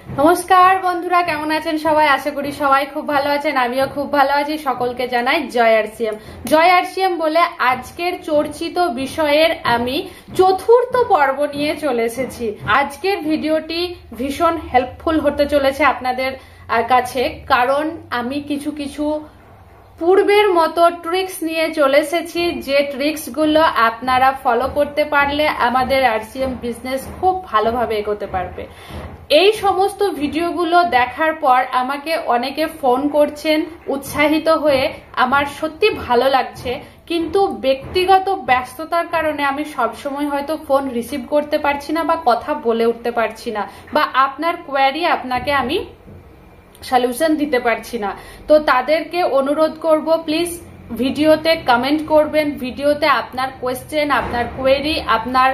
নমস্কার বন্ধুরা, কেমন আছেন সবাই? আশা করি সবাই খুব ভালো আছেন, আমিও খুব ভালো আছি। সকলকে জানাই জয় আরসিএম। জয় আরসিএম বলে আজকের চর্চিত বিষয়ের আমি চতুর্থ পর্ব নিয়ে চলে এসেছি। আজকের ভিডিওটি ভীষণ হেল্পফুল হতে চলেছে আপনাদের কাছে, কারণ আমি কিছু পূর্বের মতো ট্রিক্স নিয়ে চলে এসেছি, যে ট্রিক্স গুলো আপনারা ফলো করতে পারলে আমাদের আরসিএম বিজনেস খুব ভালোভাবে এগোতে পারবে। এই সমস্ত ভিডিওগুলো দেখার পর আমাকে অনেকে ফোন করছেন উৎসাহিত হয়ে, আমার সত্যি ভালো লাগছে, কিন্তু ব্যক্তিগত ব্যস্ততার কারণে আমি সবসময় হয়তো ফোন রিসিভ করতে পারছি না বা কথা বলে উঠতে পারছি না, বা আপনার কোয়ারি আপনাকে আমি সলিউশন দিতে পারছি না। তো তাদেরকে অনুরোধ করব, প্লিজ ভিডিওতে কমেন্ট করবেন, ভিডিওতে আপনার কোয়েশ্চেন, আপনার কোয়েরি, আপনার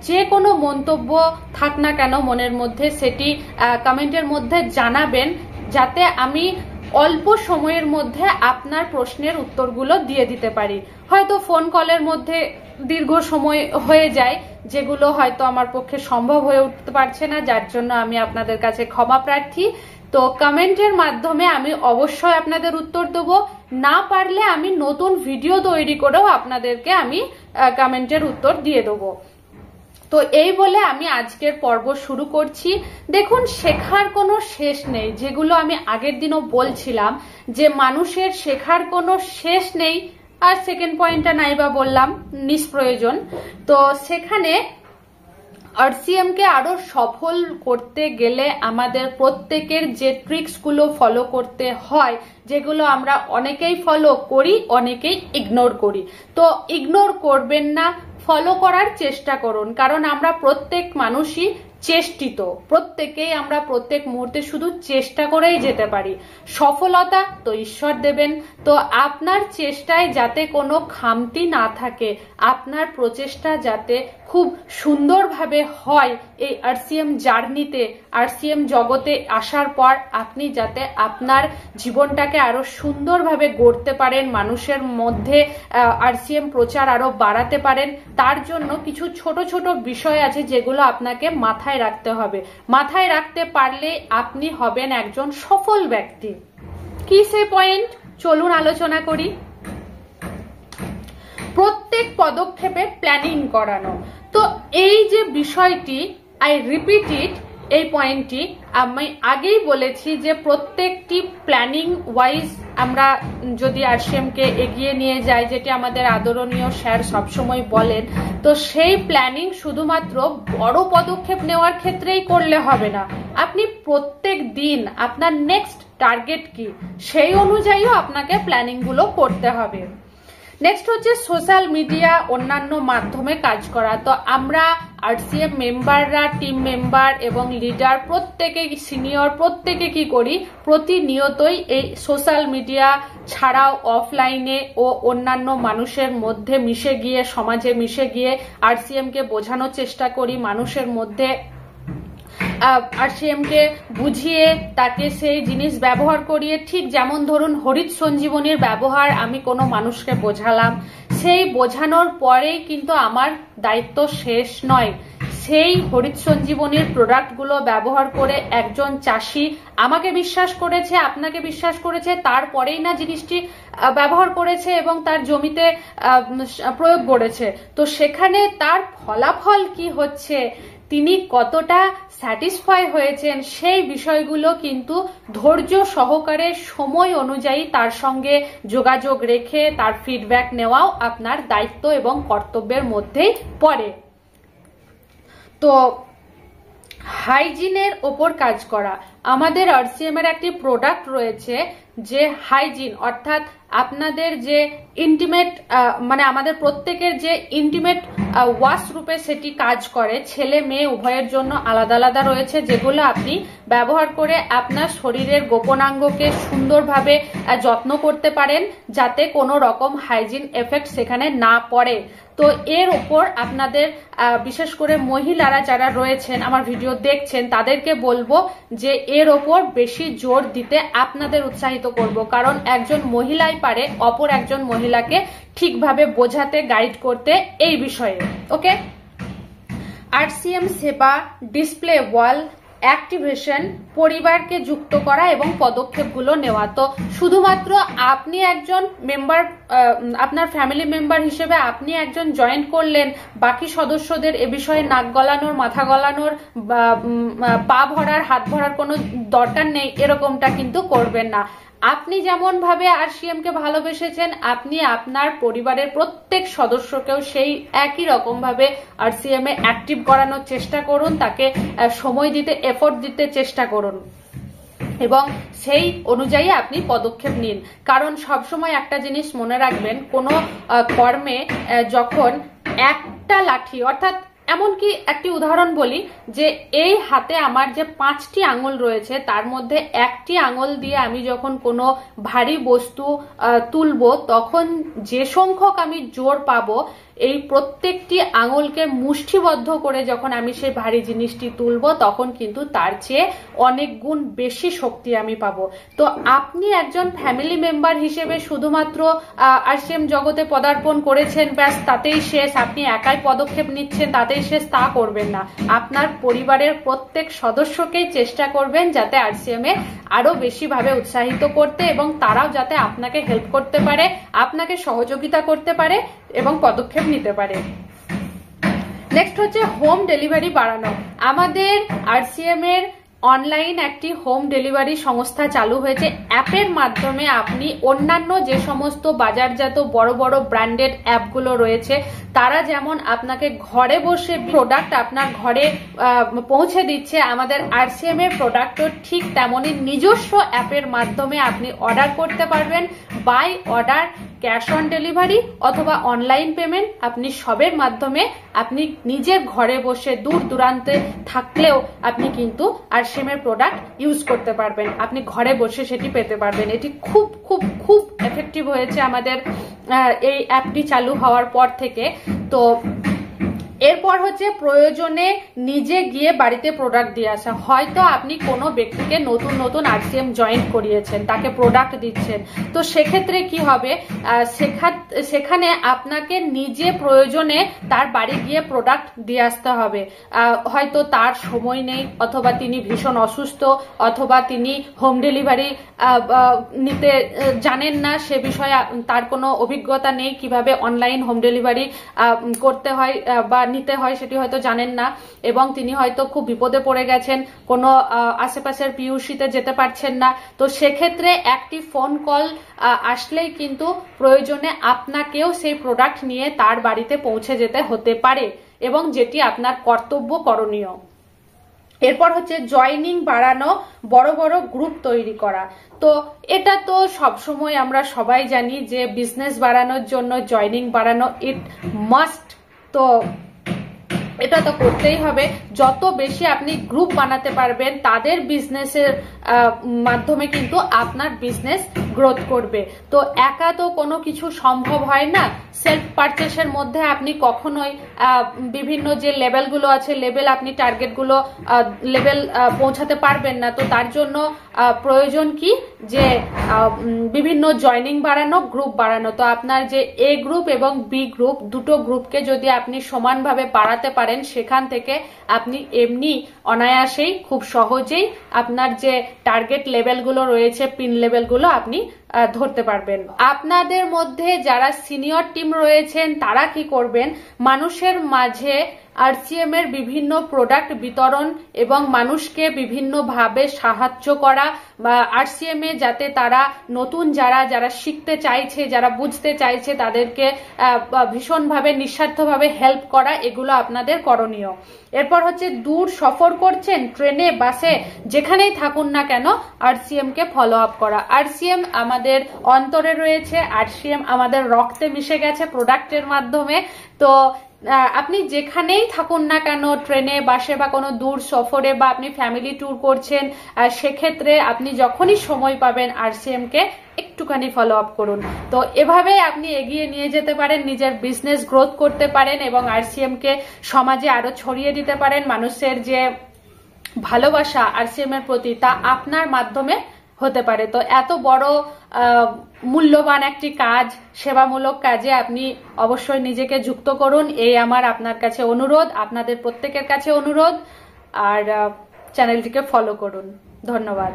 যে কোনো মন্তব্য থাক না কেন মনের মধ্যে, সেটি কমেন্টের মধ্যে জানাবেন, যাতে আমি অল্প সময়ের মধ্যে আপনার প্রশ্নের উত্তরগুলো দিয়ে দিতে পারি। হয়তো ফোন কলের মধ্যে দীর্ঘ সময় হয়ে যায়, যেগুলো হয়তো আমার পক্ষে সম্ভব হয়ে উঠতে পারছে না, যার জন্য আমি আপনাদের কাছে ক্ষমা প্রার্থী। তো কমেন্টের মাধ্যমে আমি অবশ্যই আপনাদের উত্তর দেবো, না পারলে আমি নতুন ভিডিও তৈরি করেও আপনাদেরকে আমি কমেন্টের উত্তর দিয়ে দেবো। তো এই বলে আমি আজকের পর্ব শুরু করছি। দেখুন, শেখার কোনো শেষ নেই, যেগুলো আমি আগের দিনও বলছিলাম যে মানুষের শেখার কোনো শেষ নেই, আর সেকেন্ড পয়েন্টটা নাইবা বললাম নিষ্প্রয়োজন। তো সেখানে আরসিএম কে আরো সফল করতে গেলে আমাদের প্রত্যেকের যে ট্রিক্স গুলো ফলো করতে হয়, যেগুলো আমরা অনেকেই ফলো করি, অনেকেই ইগনোর করি। তো ইগনোর করবেন না, ফলো করার চেষ্টা করুন, কারণ আমরা প্রত্যেক মানুষই চেষ্টিত, প্রত্যেকেই আমরা প্রত্যেক মুহূর্তে শুধু চেষ্টা করেই যেতে পারি। সফলতা তো ঈশ্বর দেবেন। তো আপনার চেষ্টায় যাতে কোনো খামতি না থাকে, আপনার প্রচেষ্টা যাতে খুব সুন্দরভাবে হয়, এই আরসিএম জার্নিতে, আরসিএম জগতে আসার পর আপনি যাতে আপনার জীবনটাকে আরো সুন্দরভাবে গড়তে পারেন, মানুষের মধ্যে আরসিএম প্রচার আরো বাড়াতে পারেন, তার জন্য কিছু ছোট ছোট বিষয় আছে যেগুলো আপনাকে মাথায় রাখতে হবে। মাথায় রাখতে পারলে আপনি হবেন একজন সফল ব্যক্তি। কি সে পয়েন্ট, চলুন আলোচনা করি। প্রত্যেক পদক্ষেপে প্ল্যানিং করানো। তো এই যে বিষয়টি, আই রিপিট ইট, এই পয়েন্টটি আমি আগেই বলেছি যে প্রত্যেকটি প্ল্যানিং ওয়াইজ আমরা যদি আরসিএম কে এগিয়ে নিয়ে যাই, যেটি আমাদের আদরণীয় স্যার সবসময় বলেন, তো সেই প্ল্যানিং শুধুমাত্র বড় পদক্ষেপ নেওয়ার ক্ষেত্রেই করলে হবে না। আপনি প্রত্যেক দিন আপনার নেক্সট টার্গেট কি, সেই অনুযায়ীও আপনাকে প্ল্যানিং গুলো করতে হবে। নেক্সট হচ্ছে সোশ্যাল মিডিয়া, অন্যান্য মাধ্যমে কাজ করা। তো আমরা আরসিএম মেম্বাররা, টিম মেম্বার এবং লিডার প্রত্যেকে, সিনিয়র প্রত্যেকে কি করি, প্রতিনিয়তই এই সোশ্যাল মিডিয়া ছাড়াও অফলাইনে ও অন্যান্য মানুষের মধ্যে মিশে গিয়ে, সমাজে মিশে গিয়ে আরসিএম কে বোঝানোর চেষ্টা করি, মানুষের মধ্যে আরসিএম কে বুঝিয়ে তাকে সেই জিনিস ব্যবহার করিয়ে, ঠিক যেমন ধরুন হরিত সঞ্জীবনীর ব্যবহার আমি কোনো মানুষকে বোঝালাম, সেই বোঝানোর পরেই কিন্তু আমার দায়িত্ব শেষ নয়। সেই হরিত সঞ্জীবনীর প্রোডাক্টগুলো ব্যবহার করে একজন চাষি আমাকে বিশ্বাস করেছে, আপনাকে বিশ্বাস করেছে, তারপরেই না জিনিসটি ব্যবহার করেছে এবং তার জমিতে প্রয়োগ করেছে। তো সেখানে তার ফলাফল কি হচ্ছে, তিনি কতটা স্যাটিসফাই হয়েছেন, সেই বিষয়গুলো কিন্তু ধৈর্য সহকারে সময় অনুযায়ী তার সঙ্গে যোগাযোগ রেখে তার ফিডব্যাক নেওয়াও আপনার দায়িত্ব এবং কর্তব্যের মধ্যেই পড়ে। তো হাইজিনের ওপর কাজ করা। আমাদের আরসিএম এর একটি প্রোডাক্ট রয়েছে যে হাইজিন, অর্থাৎ আপনাদের যে ইন্টিমেট, মানে আমাদের প্রত্যেকের যে ইন্টিমেট ওয়াশ রূপে সেটি কাজ করে, ছেলে মেয়ে উভয়ের জন্য আলাদা আলাদা রয়েছে, যেগুলো আপনি ব্যবহার করে আপনার শরীরের গোপনাঙ্গকে সুন্দরভাবে যত্ন করতে পারেন, যাতে কোনো রকম হাইজিন এফেক্ট সেখানে না পড়ে। তো এর ওপর আপনাদের বিশেষ করে মহিলারা যারা রয়েছেন, আমার ভিডিও দেখছেন, তাদেরকে বলবো যে এর ওপর বেশি জোর দিতে আপনাদের উৎসাহিত করব, কারণ একজন মহিলাই পারে অপর একজন মহিলাকে ঠিকভাবে বোঝাতে, গাইড করতে এই বিষয়ে। ওকে, আরসিএম সেবা ডিসপ্লে ওয়াল অ্যাক্টিভেশন, পরিবারকে যুক্ত করা এবং পদক্ষেপগুলো নেওয়া। তো শুধুমাত্র আপনি একজন মেম্বার, আপনার ফ্যামিলি মেম্বার হিসেবে আপনি একজন জয়েন করলেন, বাকি সদস্যদের এ বিষয়ে নাক গলানোর, মাথা গলানোর, পা ভরার, হাত ভরার কোনো দরকার নেই, এরকমটা কিন্তু করবেন না। আপনি যেমন ভাবে আরসিএম কে ভালোবেসেছেন, আপনি আপনার পরিবারের প্রত্যেক সদস্যকেও সেই একই রকম ভাবে আরসিএম এ অ্যাক্টিভ করানোর চেষ্টা করুন, তাকে সময় দিতে, এফোর্ট দিতে চেষ্টা করুন এবং সেই অনুযায়ী আপনি পদক্ষেপ নিন। কারণ সবসময় একটা জিনিস মনে রাখবেন, কোনো কর্মে যখন একটা লাঠি, অর্থাৎ এমনকি একটি উদাহরণ বলি, যে এই হাতে আমার যে 5টি আঙুল রয়েছে তার মধ্যে একটি আঙুল দিয়ে আমি যখন কোনো ভারী বস্তু তুলবো, তখন যে সংখ্যক আমি জোর পাবো, এই প্রত্যেকটি আঙুলকে মুষ্টিবদ্ধ করে যখন আমি সেই ভারী জিনিসটি তুলবো, তখন কিন্তু তার চেয়ে অনেক গুণ বেশি শক্তি আমি পাবো। তো আপনি একজন ফ্যামিলি মেম্বার হিসেবে শুধুমাত্র আরসিএম জগতে পদার্পণ করেছেন, ব্যাস তাতেই শেষ, আপনি একাই পদক্ষেপ নিচ্ছেন তাতেই শেষ, তা করবেন না। আপনার পরিবারের প্রত্যেক সদস্যকেই চেষ্টা করবেন যাতে আরসিএম এ আরো বেশি ভাবে উৎসাহিত করতে, এবং তারাও যাতে আপনাকে হেল্প করতে পারে, আপনাকে সহযোগিতা করতে পারে এবং পদক্ষেপ নিতে পারে। নেক্সট হচ্ছে হোম ডেলিভারি বাড়ানো। আমাদের আরসিএম এর অনলাইন একটি হোম ডেলিভারি সংস্থা চালু হয়েছে। অ্যাপের মাধ্যমে আপনি অন্যান্য যে সমস্ত বাজারজাত বড় বড় ব্র্যান্ডেড অ্যাপগুলো রয়েছে, তারা যেমন আপনাকে ঘরে বসে প্রোডাক্ট আপনার ঘরে পৌঁছে দিচ্ছে, আমাদের আরসিএম এর প্রোডাক্টও ঠিক তেমনই নিজস্ব অ্যাপের মাধ্যমে আপনি অর্ডার করতে পারবেন। By order, cash on delivery অথবা অনলাইন পেমেন্ট, আপনি সবের মাধ্যমে আপনি নিজের ঘরে বসে দূর দূরান্তে থাকলেও আপনি কিন্তু আরসিএম এর প্রোডাক্ট ইউজ করতে পারবেন, আপনি ঘরে বসে সেটি পেতে পারবেন। এটি খুব খুব খুব এফেক্টিভ হয়েছে আমাদের এই অ্যাপটি চালু হওয়ার পর থেকে। তো এরপর হচ্ছে প্রয়োজনে নিজে গিয়ে বাড়িতে প্রোডাক্ট দিয়ে আসা। হয়তো আপনি কোনো ব্যক্তিকে নতুন নতুন আরসিএম জয়েন করিয়েছেন, তাকে প্রোডাক্ট দিচ্ছেন, তো সেক্ষেত্রে কি হবে, সেখানে আপনাকে নিজে প্রয়োজনে তার বাড়ি গিয়ে প্রোডাক্ট দিয়ে আসতে হবে। হয়তো তার সময় নেই, অথবা তিনি ভীষণ অসুস্থ, অথবা তিনি হোম ডেলিভারি নিতে জানেন না, সে বিষয়ে তার কোনো অভিজ্ঞতা নেই, কিভাবে অনলাইন হোম ডেলিভারি করতে হয় বা নিতে হয় সেটি হয়তো জানেন না, এবং তিনি হয়তো খুব বিপদে পড়ে গেছেন, কোনো আশেপাশের পিউসিতে যেতে পারছেন না। তো সেক্ষেত্রে একটি ফোন কল আসলেই কিন্তু প্রয়োজনে আপনাকেও সেই প্রোডাক্ট নিয়ে তার বাড়িতে পৌঁছে যেতে হতে পারে, এবং যেটি আপনার কর্তব্য করণীয়। এরপর হচ্ছে জয়নিং বাড়ানো, বড় বড় গ্রুপ তৈরি করা। তো এটা তো সবসময় আমরা সবাই জানি যে বিজনেস বাড়ানোর জন্য জয়নিং বাড়ানো ইট মাস্ট, তো এটা তো করতেই হবে। যত বেশি আপনি গ্রুপ বানাতে পারবেন, তাদের বিজনেসের মাধ্যমে কিন্তু আপনার বিজনেস গ্রোথ করবে। তো একা তো কোনো কিছু সম্ভব হয় না। সেলফ পারচেসের মধ্যে আপনি কখনোই বিভিন্ন যে লেভেলগুলো আছে, আপনি টার্গেটগুলো লেভেল পৌঁছাতে পারবেন না। তো তার জন্য প্রয়োজন কি, যে বিভিন্ন জয়নিং বাড়ানো, গ্রুপ বাড়ানো। তো আপনার যে এ গ্রুপ এবং বি গ্রুপ, দুটো গ্রুপকে যদি আপনি সমানভাবে বাড়াতে পারেন, সেখান থেকে আপনি এমনি অনায়াসেই খুব সহজেই আপনার যে টার্গেট লেভেলগুলো রয়েছে, পিন লেভেলগুলো আপনি ধরতে পারবেন। আপনাদের মধ্যে যারা সিনিয়র টিম রয়েছেন তারা কি করবেন, মানুষের মাঝে আরসিএম এর বিভিন্ন প্রোডাক্ট বিতরণ এবং মানুষকে বিভিন্ন ভাবে সাহায্য করা, বা আরসিএম এ যাতে তারা নতুন যারা শিখতে চাইছে, যারা বুঝতে চাইছে, তাদেরকে ভীষণভাবে নিঃস্বার্থভাবে হেল্প করা, এগুলো আপনাদের করণীয়। এরপর হচ্ছে দূর সফর করছেন, ট্রেনে, বাসে, যেখানেই থাকুন না কেন, আরসিএম কে ফলো আপ করা। আরসিএম আমাদের অন্তরে রয়েছে, আরসিএম আমাদের রক্তে মিশে গেছে প্রোডাক্টের মাধ্যমে। তো আপনি যেখানেই থাকুন না কেন, ট্রেনে, বাসে বা কোনো দূর সফরে, বা আপনি ফ্যামিলি ট্যুর করছেন, সেক্ষেত্রে আপনি যখনই সময় পাবেন আরসিএম কে একটুখানি ফলো আপ করুন। তো এভাবে আপনি এগিয়ে নিয়ে যেতে পারেন, নিজের বিজনেস গ্রোথ করতে পারেন এবং আরসিএম কে সমাজে আরো ছড়িয়ে দিতে পারেন। মানুষের যে ভালোবাসা আরসিএম এর প্রতি, তা আপনার মাধ্যমে হতে পারে। তো এত বড় মূল্যবান একটি কাজ, সেবামূলক কাজে আপনি অবশ্যই নিজেকে যুক্ত করুন, এই আমার আপনার কাছে অনুরোধ, আপনাদের প্রত্যেকের কাছে অনুরোধ। আর চ্যানেলটিকে ফলো করুন। ধন্যবাদ।